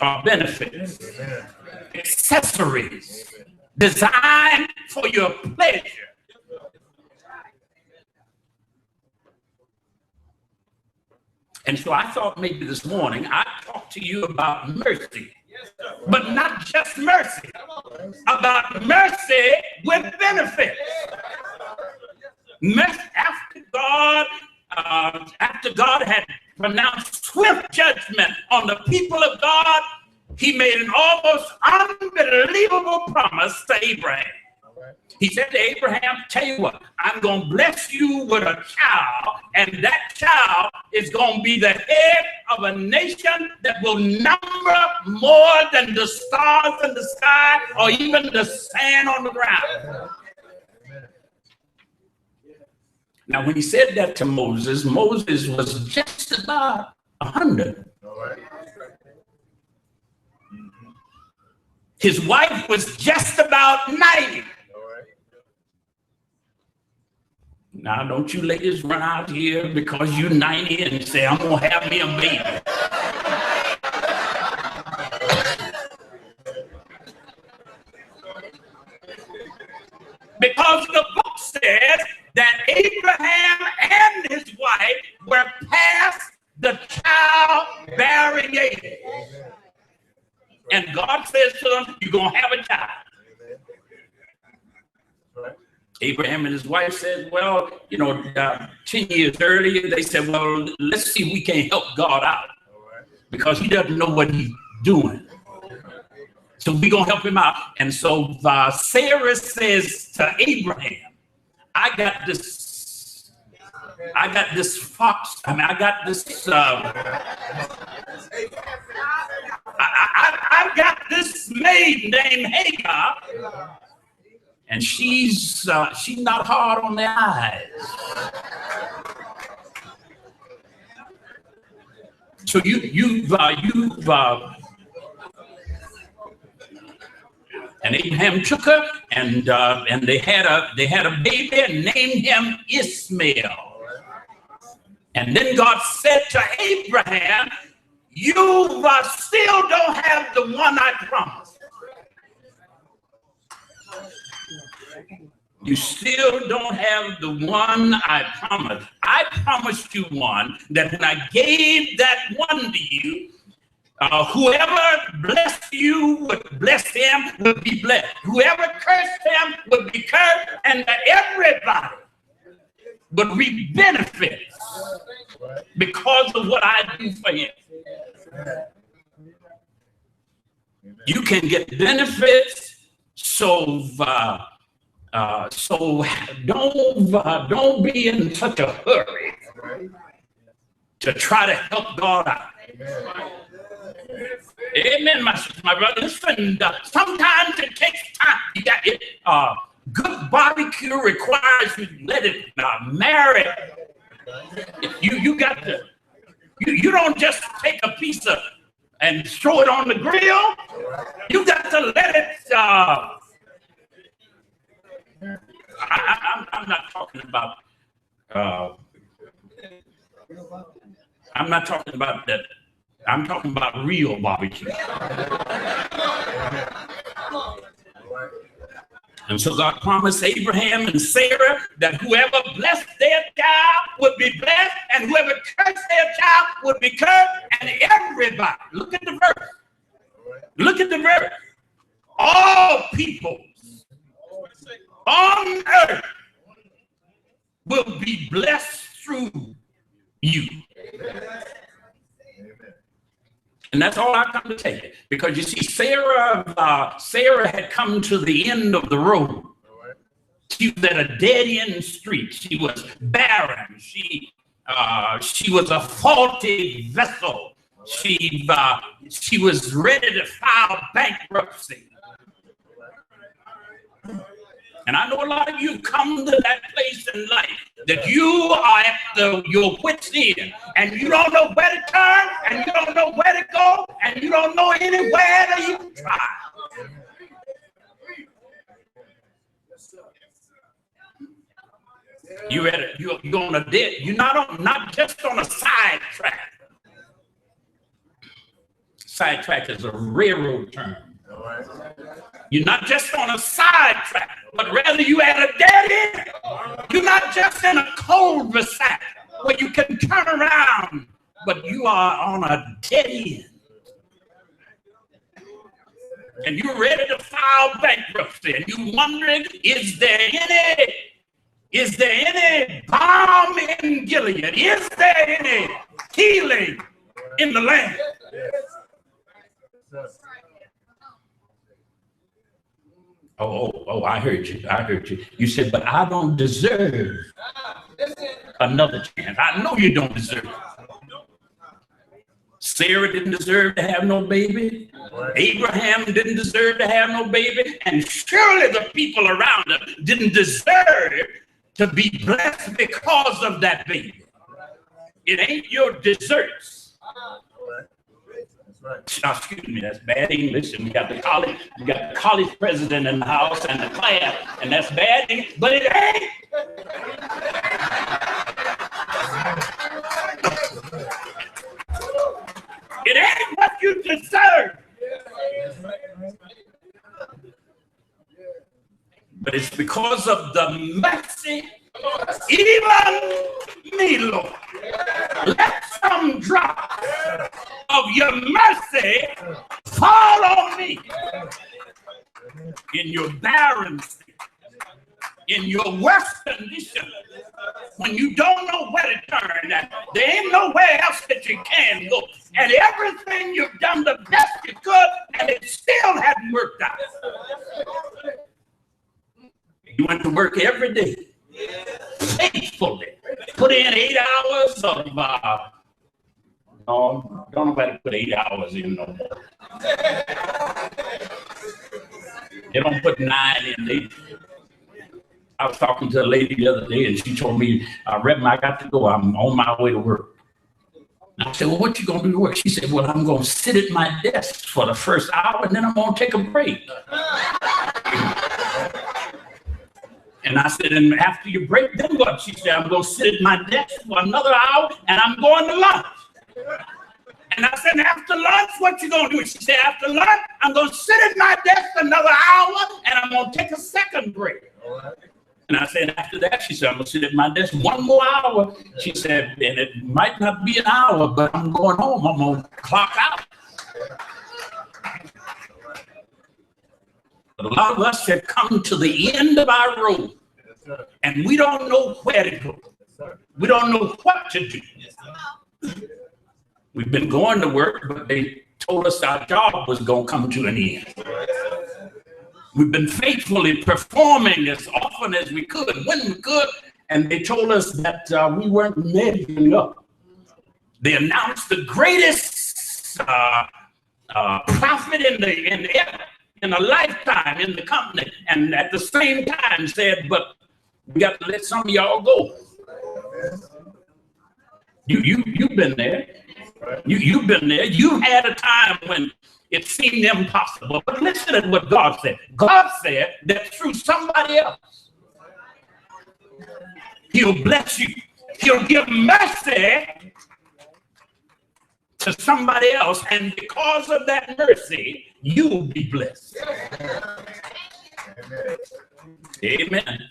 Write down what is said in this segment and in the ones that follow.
are benefits, accessories, designed for your pleasure. And so I thought maybe this morning I'd talk to you about mercy, but not just mercy, about mercy with benefits. Mercy after God had pronounced swift judgment on the people of God, he made an almost unbelievable promise to Abraham. He said to Abraham, tell you what, I'm going to bless you with a child, and that child is going to be the head of a nation that will number more than the stars in the sky or even the sand on the ground. Now, when he said that to Moses, Moses was just about 100. His wife was just about 90. Now, don't you ladies run out here because you're 90 and say, I'm going to have me a baby. Because the book says that Abraham and his wife were past the childbearing age. And God says to them, you're going to have a child. Abraham and his wife said, well, 10 years earlier, they said, well, let's see if we can help God out because he doesn't know what he's doing. So we're going to help him out. And so Sarah says to Abraham, I got this fox. I've got this maid named Hagar. And she's not hard on the eyes. So and Abraham took her, and they had a baby and named him Ishmael. And then God said to Abraham, you still don't have the one I promised. You still don't have the one I promised. I promised you one that when I gave that one to you, whoever blessed you would bless him, would be blessed. Whoever cursed him would be cursed, and that everybody would reap benefits because of what I do for him. You can get benefits, so don't be in such a hurry to try to help God out. Amen, my sister, my brother. Listen, sometimes it takes time. You got it. Good barbecue requires you to let it marry. You got to. You don't just take a piece of and throw it on the grill. You got to let it. I'm not talking about. I'm not talking about that. I'm talking about real barbecue. And so God promised Abraham and Sarah that whoever blessed their child would be blessed, and whoever cursed their child would be cursed, and everybody, look at the verse. Look at the verse. All peoples on earth will be blessed through you. And that's all I come to take it. Because you see, Sarah had come to the end of the road. She was at a dead-end street. She was barren. She was a faulty vessel. She was ready to file bankruptcy. And I know a lot of you come to that place in life that you are at your wit's end, and you don't know where to turn, and you don't know where to go, and you don't know anywhere to even try. You're on a dead. You're not just on a side track. Sidetrack is a railroad term. You're not just on a sidetrack, but rather you at a dead end. You're not just in a cul-de-sac where you can turn around, but you are on a dead end. And you're ready to file bankruptcy, and you're wondering, is there any balm in Gilead? Is there any healing in the land? Oh, I heard you. You said, but I don't deserve another chance. I know you don't deserve it. Sarah didn't deserve to have no baby. Abraham didn't deserve to have no baby. And surely the people around him didn't deserve to be blessed because of that baby. It ain't your desserts. Excuse me, that's bad English. And we got the college president in the house and the class, and that's bad English, but it ain't. It ain't what you deserve. But it's because of the mercy, even me, Lord. Let some drop of your mercy fall on me in your barren state, in your worst condition, when you don't know where to turn, and there ain't nowhere else that you can go, and everything you've done the best you could, and it still hadn't worked out. You went to work every day, faithfully, put in 8 hours of, no, don't nobody put 8 hours in no more. They don't put 9 in. I was talking to a lady the other day, and she told me, Reverend, I got to go. I'm on my way to work. And I said, well, what you going to do to work? She said, well, I'm going to sit at my desk for the first hour, and then I'm going to take a break. And I said, and after you break, then what? She said, I'm going to sit at my desk for another hour, and I'm going to lunch. And I said, after lunch, what you going to do? She said, after lunch, I'm going to sit at my desk another hour, and I'm going to take a second break. And I said, after that, she said, I'm going to sit at my desk one more hour. She said, and it might not be an hour, but I'm going home. I'm going to clock out. But a lot of us have come to the end of our road, and we don't know where to go. We don't know what to do. We've been going to work, but they told us our job was going to come to an end. We've been faithfully performing as often as we could, when we could, and they told us that we weren't measuring up. They announced the greatest profit in a lifetime in the company, and at the same time said, but we got to let some of y'all go. You've been there. You've been there. You had a time when it seemed impossible. But listen to what God said. God said that through somebody else, he'll bless you. He'll give mercy to somebody else. And because of that mercy, you'll be blessed. Amen.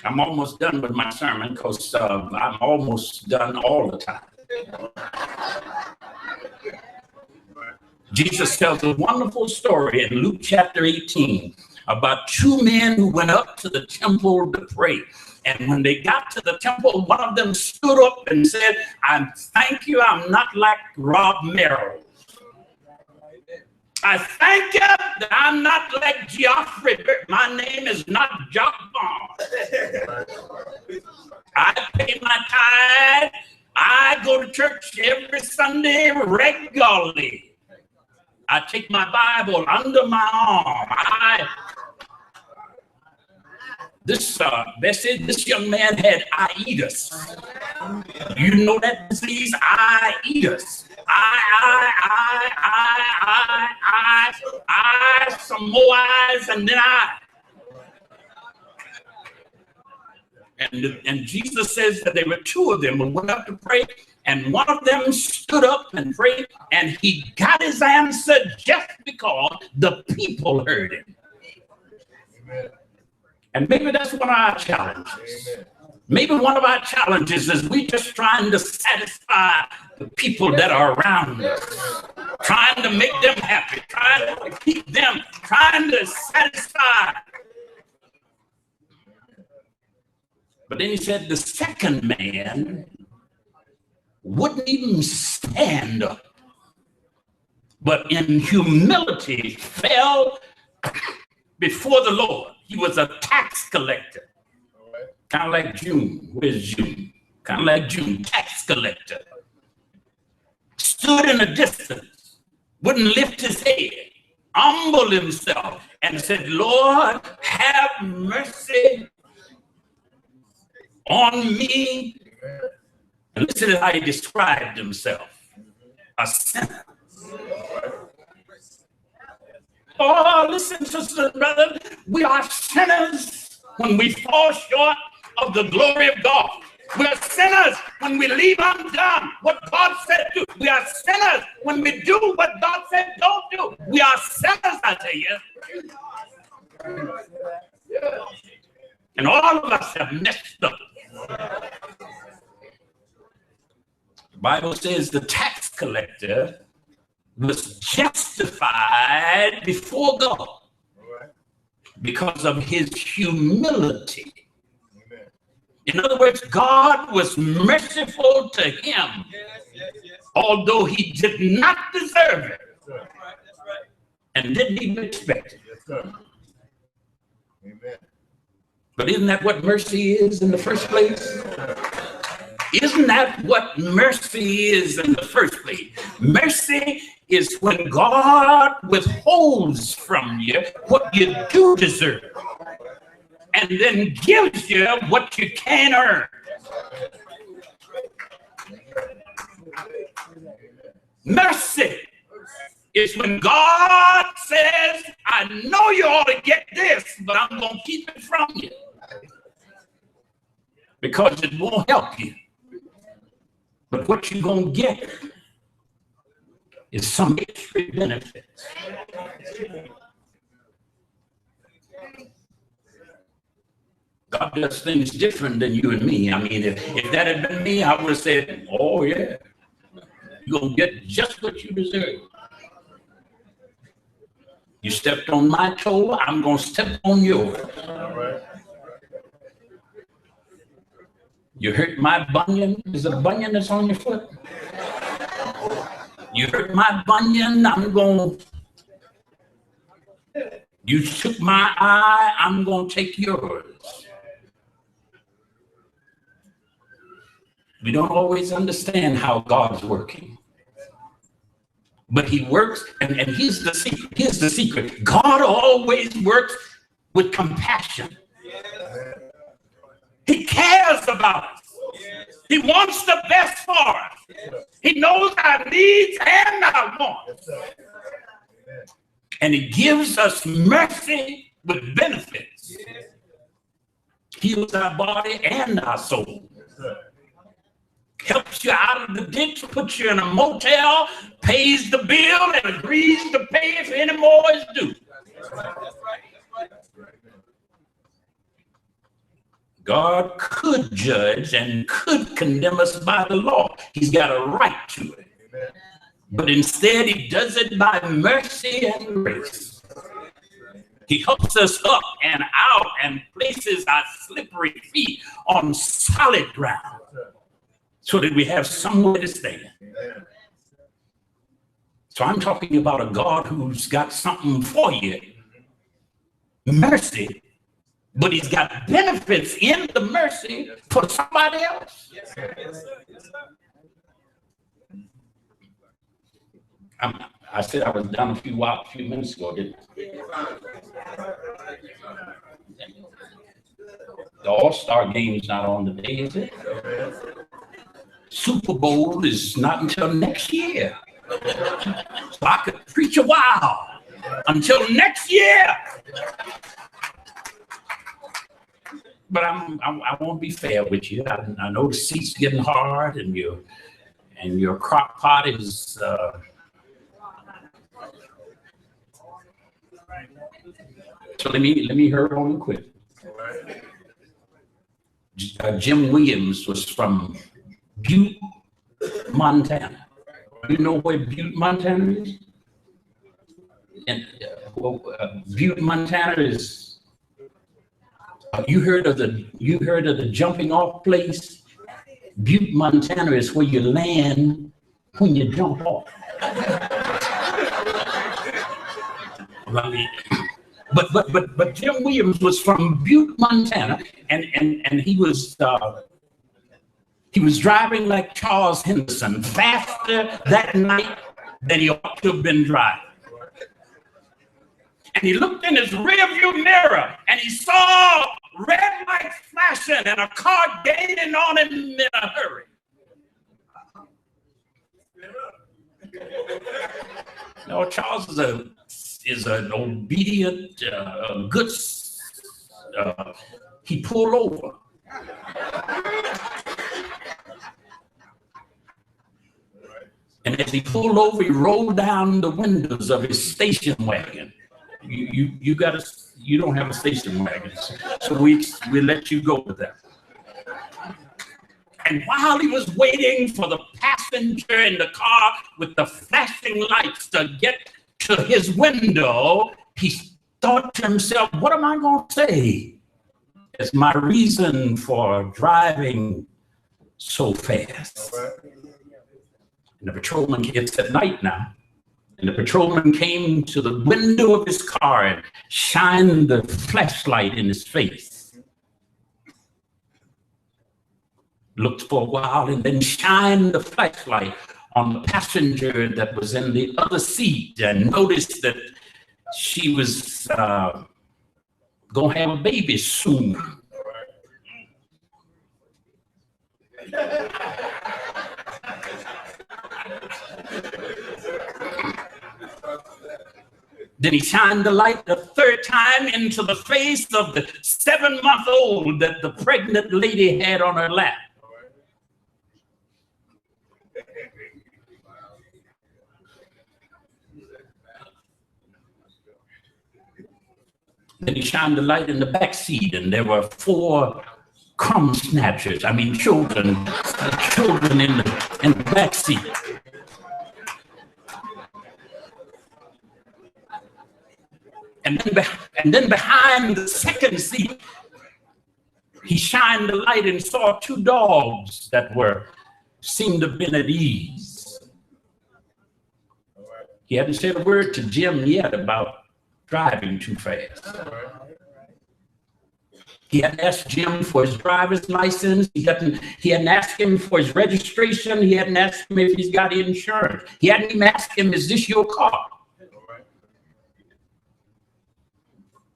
I'm almost done with my sermon because I'm almost done all the time. Jesus tells a wonderful story in Luke chapter 18 about 2 men who went up to the temple to pray. And when they got to the temple, one of them stood up and said, I thank you, I'm not like Rob Merrill. I thank you that I'm not like Geoffrey. My name is not Jock Bond. I pay my tithe. I go to church every Sunday regularly. I take my Bible under my arm. This young man had itis. You know that disease? Itis. Some more eyes, and then I. And Jesus says that there were 2 of them who went up to pray, And one of them stood up and prayed, and he got his answer just because the people heard him. Amen. And maybe that's one of our challenges. Amen. Maybe one of our challenges is we just trying to satisfy the people that are around us, trying to make them happy, trying to keep them, trying to satisfy. But then he said the second man wouldn't even stand up, but in humility fell before the Lord. He was a tax collector. Kind of like June. Where's June? Kind of like June, tax collector. Stood in a distance, wouldn't lift his head, humbled himself, and said, Lord, have mercy on me. And listen to how he described himself, a sinner. Oh, listen, sister and brother, we are sinners when we fall short of the glory of God. We are sinners when we leave undone what God said do. We are sinners when we do what God said don't do. We are sinners, I tell you. And all of us have messed up. The Bible says the tax collector was justified before God because of his humility. In other words, God was merciful to him, although he did not deserve it and didn't even expect it. But isn't that what mercy is in the first place? Isn't that what mercy is in the first place? Mercy is when God withholds from you what you do deserve and then gives you what you can't earn. Mercy is when God says, I know you ought to get this, but I'm going to keep it from you because it won't help you. But what you're going to get is some extra benefits. God does things different than you and me. I mean, if that had been me, I would have said, oh, yeah, you're going to get just what you deserve. You stepped on my toe, I'm going to step on yours. You hurt my bunion. Is it a bunion that's on your foot? You hurt my bunion, I'm going. You took my eye, I'm going to take yours. We don't always understand how God's working. But he works, and here's the secret. Here's the secret. God always works with compassion. He cares about us. He wants the best for us. He knows our needs and our wants. And he gives us mercy with benefits. Heals our body and our soul. Helps you out of the ditch, puts you in a motel, pays the bill, and agrees to pay if any more is due. God could judge and could condemn us by the law. He's got a right to it. But instead, he does it by mercy and grace. He helps us up and out and places our slippery feet on solid ground so that we have somewhere to stand. So I'm talking about a God who's got something for you. Mercy. But he's got benefits in the mercy for somebody else. Yes, sir. Yes, sir. Yes, sir. I said I was done a few minutes ago, didn't I? The All-Star game is not on today, is it? Super Bowl is not until next year. So I could preach a while until next year. But I won't be fair with you. I know the seat's getting hard and and your crock pot is so let me hurry on quick. Jim Williams was from Butte, Montana. You know where Butte, Montana is? And Butte, Montana is. You heard of the jumping off place? Butte, Montana is where you land when you jump off. But Jim Williams was from Butte, Montana, and he was driving like Charles Henderson, faster that night than he ought to have been driving. And he looked in his rearview mirror and he saw red lights flashing and a car gaining on him in a hurry. No, Charles is an obedient, good. He pulled over. And as he pulled over, he rolled down the windows of his station wagon. You don't have a station wagon, so we let you go with that. And while he was waiting for the passenger in the car with the flashing lights to get to his window, he thought to himself, what am I going to say as my reason for driving so fast? And the patrolman, it's at night now, and the patrolman came to the window of his car and shined the flashlight in his face. Looked for a while and then shined the flashlight on the passenger that was in the other seat and noticed that she was gonna have a baby soon. Then he shined the light the third time into the face of the 7-month-old that the pregnant lady had on her lap. Then he shined the light in the back seat, and there were 4 crumb snatchers. I mean, children in the back seat. And then behind the second seat, he shined the light and saw 2 dogs that seemed to have been at ease. He hadn't said a word to Jim yet about driving too fast. He hadn't asked Jim for his driver's license. He hadn't asked him for his registration. He hadn't asked him if he's got insurance. He hadn't even asked him, is this your car?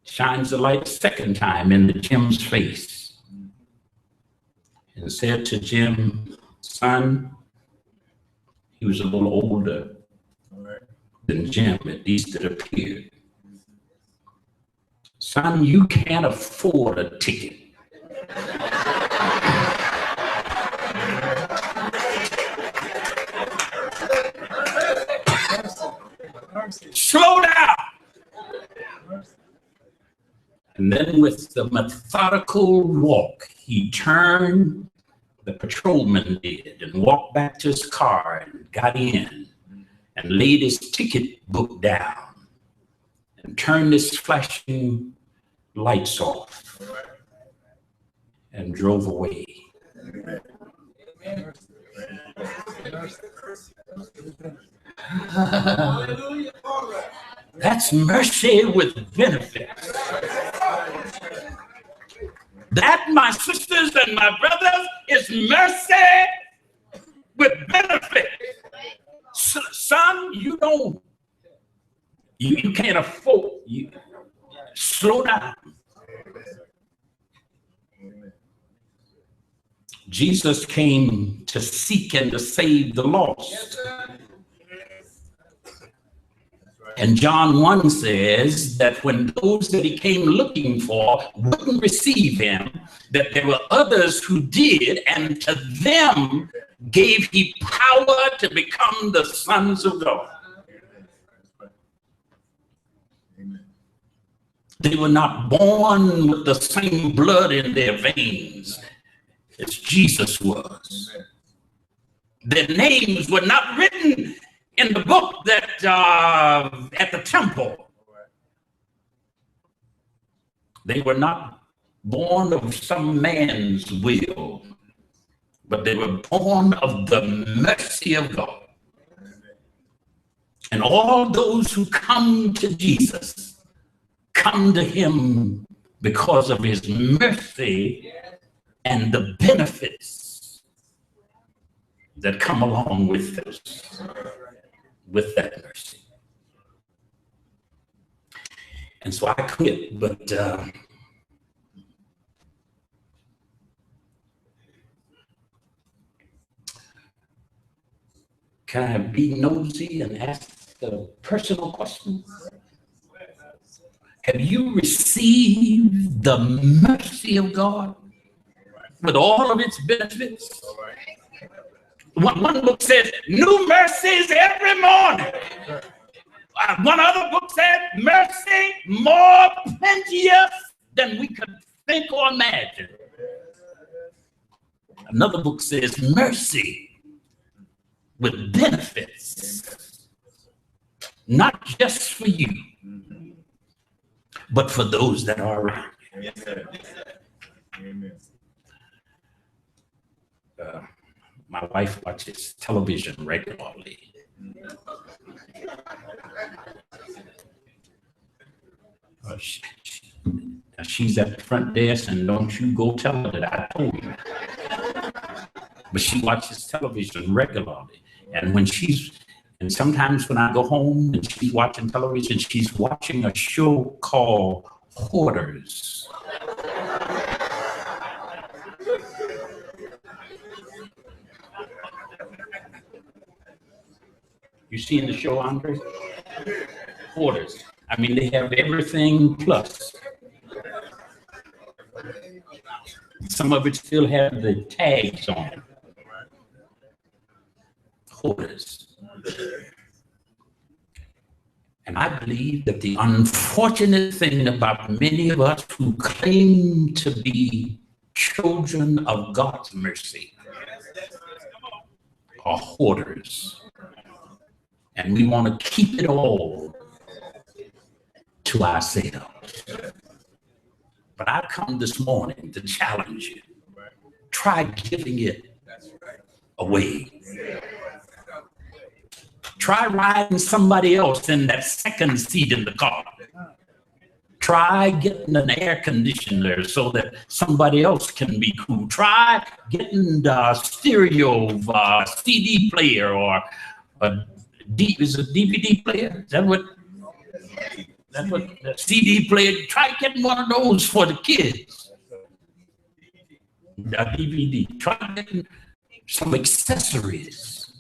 Shines the light a second time into Jim's face and said to Jim, son, he was a little older than Jim, at least it appeared. Son, you can't afford a ticket. Slow down. And then with the methodical walk, he turned, the patrolman did, and walked back to his car and got in and laid his ticket book down and turned his flashing lights off and drove away. That's mercy with benefits. That, my sisters and my brothers, is mercy with benefits. Son, you can't afford. Slow down. Jesus came to seek and to save the lost. And John 1 says that when those that he came looking for wouldn't receive him, that there were others who did, and to them gave he power to become the sons of God. They were not born with the same blood in their veins as Jesus was. Their names were not written in the book that at the temple. They were not born of some man's will, but they were born of the mercy of God. And all those who come to Jesus come to him because of his mercy and the benefits that come along with this, with that mercy. And so I quit, but can I be nosy and ask a personal question? Have you received the mercy of God with all of its benefits? One book says, new mercies every morning. One other book said, mercy more plenteous than we could think or imagine. Another book says, mercy with benefits, not just for you, but for those that are around you. Amen. My wife watches television regularly. She's at the front desk, and don't you go tell her that I told you. But she watches television regularly. And sometimes when I go home and she's watching television, she's watching a show called Hoarders. You seen the show, Andre? Hoarders. I mean, they have everything plus. Some of it still have the tags on it. Hoarders. And I believe that the unfortunate thing about many of us who claim to be children of God's mercy are hoarders. And we want to keep it all to ourselves. But I've come this morning to challenge you. Try giving it away. Try riding somebody else in that second seat in the car. Try getting an air conditioner so that somebody else can be cool. Try getting the stereo CD player or is it DVD player? Is that what? That's what the CD player. Try getting one of those for the kids. A DVD. Try getting some accessories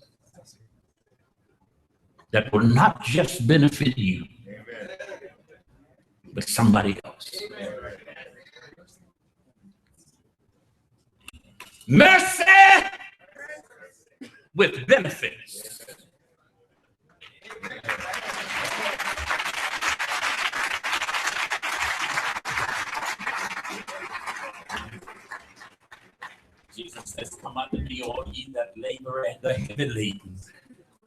that will not just benefit you, but somebody else. Mercy with benefits. Jesus says, come unto me, all ye that labor and are heavy laden,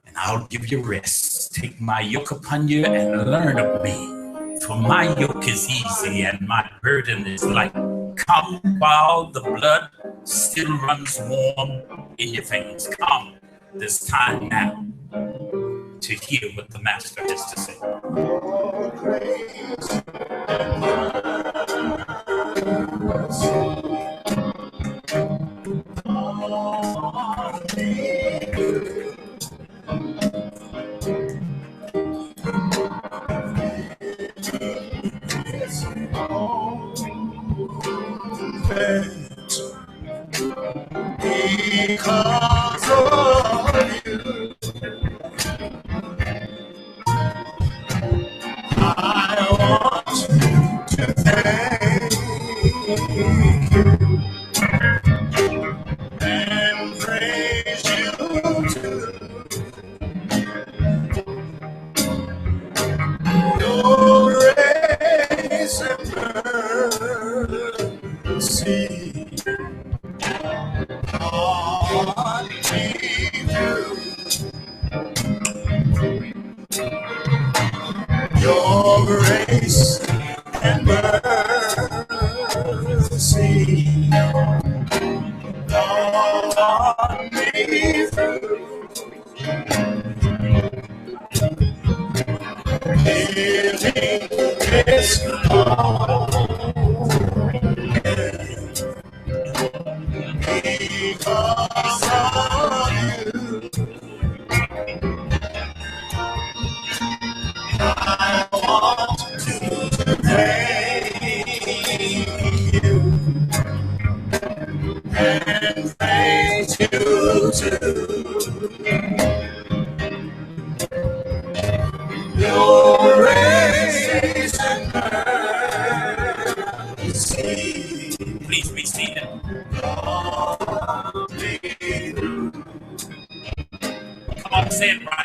and I'll give you rest. Take my yoke upon you and learn of me, for my yoke is easy and my burden is light. Come while the blood still runs warm in your veins. Come this time now to hear what the Master has to say. Oh, praise because of you, I want to thank you and praise you. your grace and mercy, Lord, me through. Living this because of you, I want to thank you and praise you too. Your grace and mercy. Please be seated. Lord, me through. Come on, say it right.